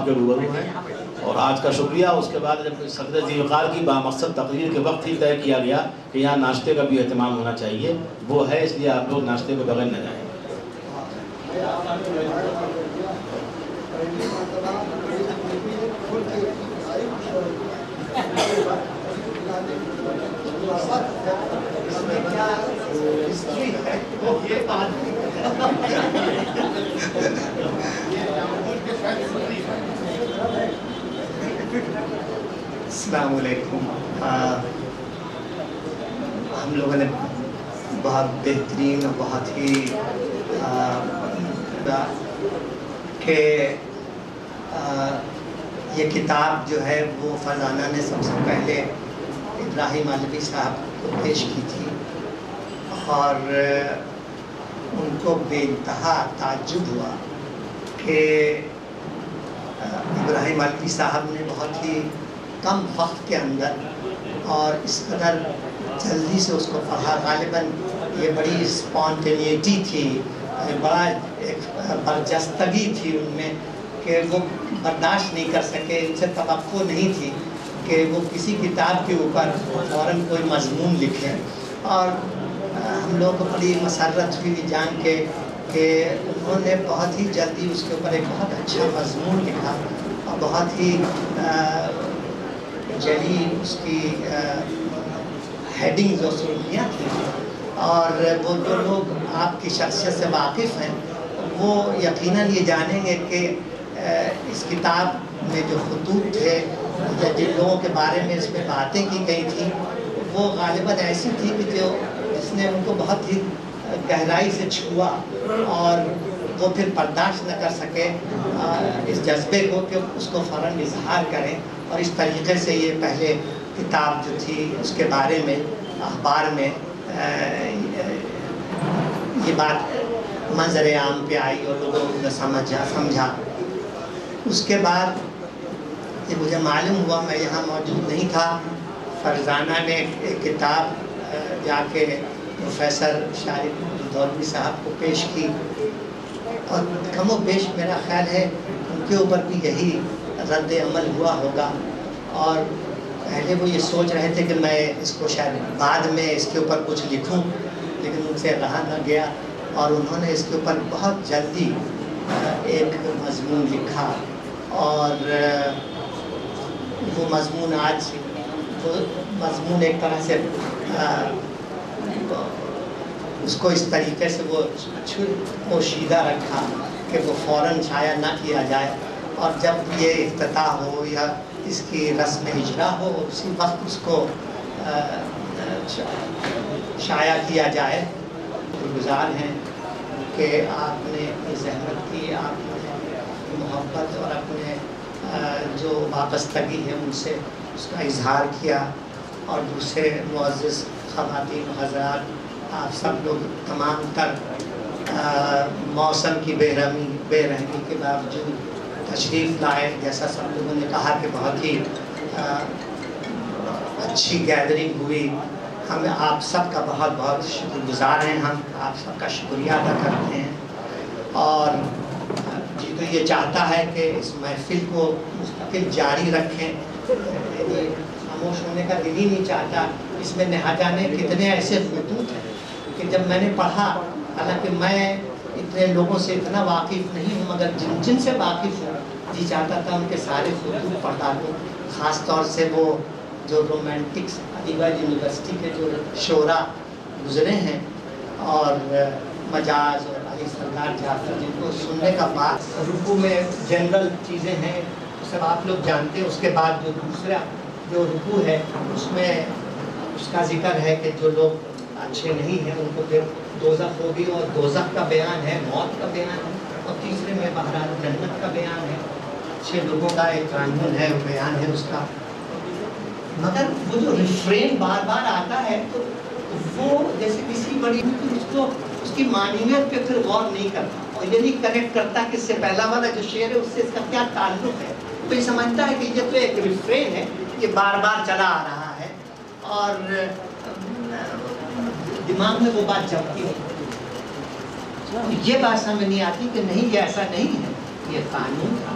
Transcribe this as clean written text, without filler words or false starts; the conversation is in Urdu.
آپ کے روبرو ہیں، اور آج کا شکریہ۔ اس کے بعد جب صدر ذی وقار کی بامقصد تقریر کے وقت ہی طے کیا گیا کہ یہاں ناشتے کا بھی اہتمام ہونا چاہیے، وہ ہے، اس لیے آپ لوگ ناشتے کے بغیر نہ جائیں۔ السلام علیکم۔ ہم لوگوں نے بہت بہترین اور بہت ہی کہ یہ کتاب جو ہے وہ فرزانہ نے سب سے پہلے ابراہیم علوی صاحب کو پیش کی تھی، اور ان کو بے انتہا تعجب ہوا کہ ابراہیم علوی صاحب نے بہت ہی کم وقت کے اندر اور اس قدر جلدی سے اس کو پڑھا۔ غالباً یہ بڑی اسپونٹینیٹی تھی، بڑا ایک برجستگی تھی ان میں کہ وہ برداشت نہیں کر سکے، ان سے توقع نہیں تھی کہ وہ کسی کتاب کے اوپر فوراً کوئی مضمون لکھیں، اور ہم لوگوں کو بڑی مسرت ہوئی جان کے کہ انہوں نے بہت ہی جلدی اس کے اوپر ایک بہت اچھا مضمون لکھا، اور بہت ہی جلی اس کی ہیڈنگز اور سرخیاں تھیں، اور وہ جو لوگ آپ کی شخصیت سے واقف ہیں وہ یقیناً یہ جانیں گے کہ اس کتاب میں جو خطوط تھے یا جن لوگوں کے بارے میں اس میں باتیں کی گئی تھیں وہ غالباً ایسی تھی کہ جس نے ان کو بہت ہی گہرائی سے چھوا، اور وہ پھر برداشت نہ کر سکے اس جذبے کو کہ اس کو فوراً اظہار کریں، اور اس طریقے سے یہ پہلے کتاب جو تھی اس کے بارے میں اخبار میں یہ بات منظر عام پہ آئی اور لوگوں نے سمجھا۔ اس کے بعد یہ مجھے معلوم ہوا، میں یہاں موجود نہیں تھا، فرزانہ نے ایک کتاب جا کے پروفیسر شارق دولوی صاحب کو پیش کی، اور کم و بیش میرا خیال ہے ان کے اوپر بھی یہی رد عمل ہوا ہوگا، اور پہلے وہ یہ سوچ رہے تھے کہ میں اس کو شاید بعد میں اس کے اوپر کچھ لکھوں، لیکن ان سے رہا نہ گیا، اور انہوں نے اس کے اوپر بہت جلدی ایک مضمون لکھا، اور وہ مضمون آج وہ مضمون ایک طرح سے اس کو اس طریقے سے وہ پوشیدہ رکھا کہ وہ فوراً شائع نہ کیا جائے، اور جب یہ افتتاح ہو یا اس کی رسم اجرا ہو اسی وقت اس کو شائع کیا جائے۔ گزار ہیں کہ آپ نے اپنی زحمت کی، آپ نے اپنی محبت اور اپنے جو وابستگی ہے ان سے اس کا اظہار کیا، اور دوسرے معزز خواتین و حضرات، آپ سب لوگ تمام تر موسم کی بے رحمی کے باوجود تشریف لائے، جیسا سب لوگوں نے کہا کہ بہت ہی اچھی گیدرنگ ہوئی۔ ہم آپ سب کا بہت بہت شکر گزار ہیں، ہم آپ سب کا شکریہ ادا کرتے ہیں، اور جی تو یہ چاہتا ہے کہ اس محفل کو مستقل جاری رکھیں، یعنی خاموش ہونے کا دل ہی نہیں چاہتا۔ اس میں نہا جانے کتنے ایسے خطوط ہیں کہ جب میں نے پڑھا، حالانکہ میں اتنے لوگوں سے اتنا واقف نہیں ہوں، مگر جن سے واقف ہوں جی چاہتا تھا ان کے سارے خطوط پڑھا دوں، خاص طور سے وہ جو رومانٹکس علی گڑھ یونیورسٹی کے جو شعرا گزرے ہیں، اور مجاز اور علی سردار جعفر، جن کو سننے کا بعد رکوع میں جنرل چیزیں ہیں سب آپ لوگ جانتے ہیں۔ اس کے بعد جو دوسرا جو رکوع ہے اس میں اس کا ذکر ہے کہ جو لوگ اچھے نہیں ہیں ان کو پھر دوزخ ہوگی، اور دوزخ کا بیان ہے، موت کا بیان ہے، اور تیسرے میں بہرحال جنت کا بیان ہے، اچھے لوگوں کا ایک قانون ہے، بیان ہے اس کا۔ مگر وہ جو ریفرین بار بار آتا ہے تو وہ جیسے کسی بڑی اس کی معنیت پہ پھر غور نہیں کرتا، اور یہ نہیں کنیکٹ کرتا کہ اس سے پہلا والا جو شعر ہے اس سے اس کا کیا تعلق ہے، تو یہ سمجھتا ہے کہ یہ تو ایک ریفرین ہے، یہ بار بار چلا آ رہا ہے، اور دماغ میں وہ بات جمتی ہے۔ یہ بات سمجھ نہیں آتی کہ نہیں، یہ ایسا نہیں ہے، یہ قانون تھا،